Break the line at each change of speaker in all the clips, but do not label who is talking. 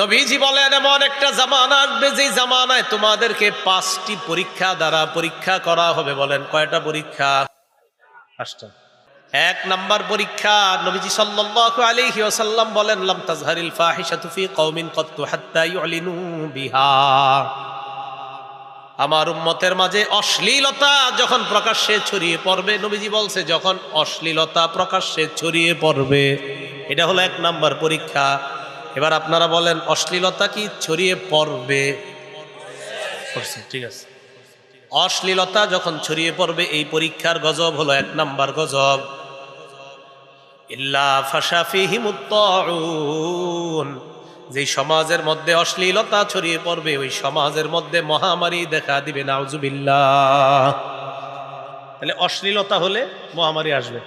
নবীজি বলেন এমন একটা জামানা আসবে যে জামানায় তোমাদেরকে 5টি পরীক্ষা দ্বারা পরীক্ষা করা হবে। বলেন কয়টা পরীক্ষা? 5টা। 1 নাম্বার পরীক্ষা, নবীজি সাল্লাল্লাহু আলাইহি ওয়াসাল্লাম বলেন লাম তাজহারিল ফাহিশাতু ফি কওমিন কাত্তু হাত্তা ইউলিনু বিহা। আমার উম্মতের মাঝে অশ্লীলতা যখন প্রকাশ্যে ছড়িয়ে পড়বে, নবীজি বলছে যখন অশ্লীলতা প্রকাশ্যে ছড়িয়ে পড়বে, এটা হলো 1 নাম্বার পরীক্ষা। এবার আপনারা বলেন অশ্লীলতা কি ছড়িয়ে পড়বে? ঠিক আছে, অশ্লীলতা যখন ছড়িয়ে পড়বে এই পরীক্ষার গজব হলো 1 নাম্বার গজব, ইল্লা ফাশা ফীহিমুত তাউন। যে সমাজের মধ্যে অশ্লীলতা ছড়িয়ে পড়বে ওই সমাজের মধ্যে মহামারী দেখা দিবে, নাউজুবিল্লাহ। তাহলে অশ্লীলতা হলে মহামারী আসবে।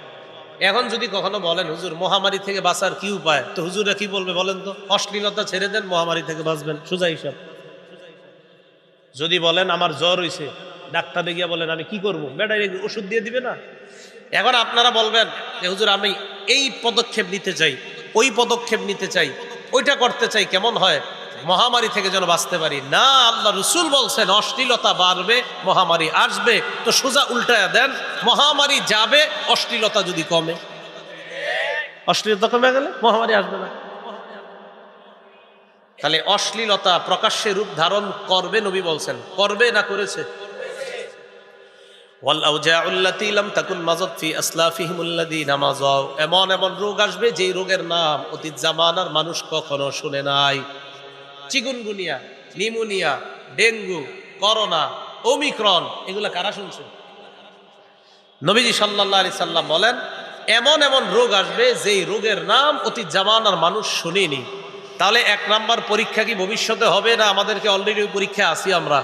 এখন যদি কখনো বলেন হুজুর মহামারী থেকে বাঁচার কি উপায়, তো হুজুরা কি বলবে বলেন তো? অশ্লীলতা ছেড়ে দেন, মহামারী থেকে বাঁচবেন, সোজা হিসাব। যদি বলেন আমার জ্বর হইছে, ডাক্তারে গিয়া বলেন আমি কি করবো, বেটাই ওষুধ দিয়ে দিবে না? এখন আপনারা বলবেন যে হুজুর আমি এই পদক্ষেপ নিতে চাই, ওই পদক্ষেপ নিতে চাই, ওইটা করতে চাই, কেমন হয় মহামারী থেকে যেন বাঁচতে পারি। না, আল্লাহ রসুল বলছেন অশ্লীলতা বাড়বে, মহামারী আসবে। তো সোজা উল্টায়া দেন, মহামারী যাবে, অশ্লীলতা যদি কমে। অশ্লীলতা কমে গেলে মহামারী আসবে না। তাহলে অশ্লীলতা প্রকাশ্যে রূপ ধারণ করবে, নবী বলছেন করবে, না করেছে? এমন এমন রোগ আসবে যে রোগের নাম অতীত জামানার মানুষ কখনো শুনে নাই। Chikungunya, pneumonia, dengue, corona, Omicron, এগুলা কারা শুনছে? নবীজি সাল্লাল্লাহু আলাইহি সাল্লাম বলেন এমন এমন রোগ আসবে যেই রোগের নাম অতীত জামানার মানুষ শুনেনি। তাহলে 1 নাম্বার পরীক্ষা কি ভবিষ্যতে হবে, না আমাদেরকে অলরেডি পরীক্ষা আছি আমরা?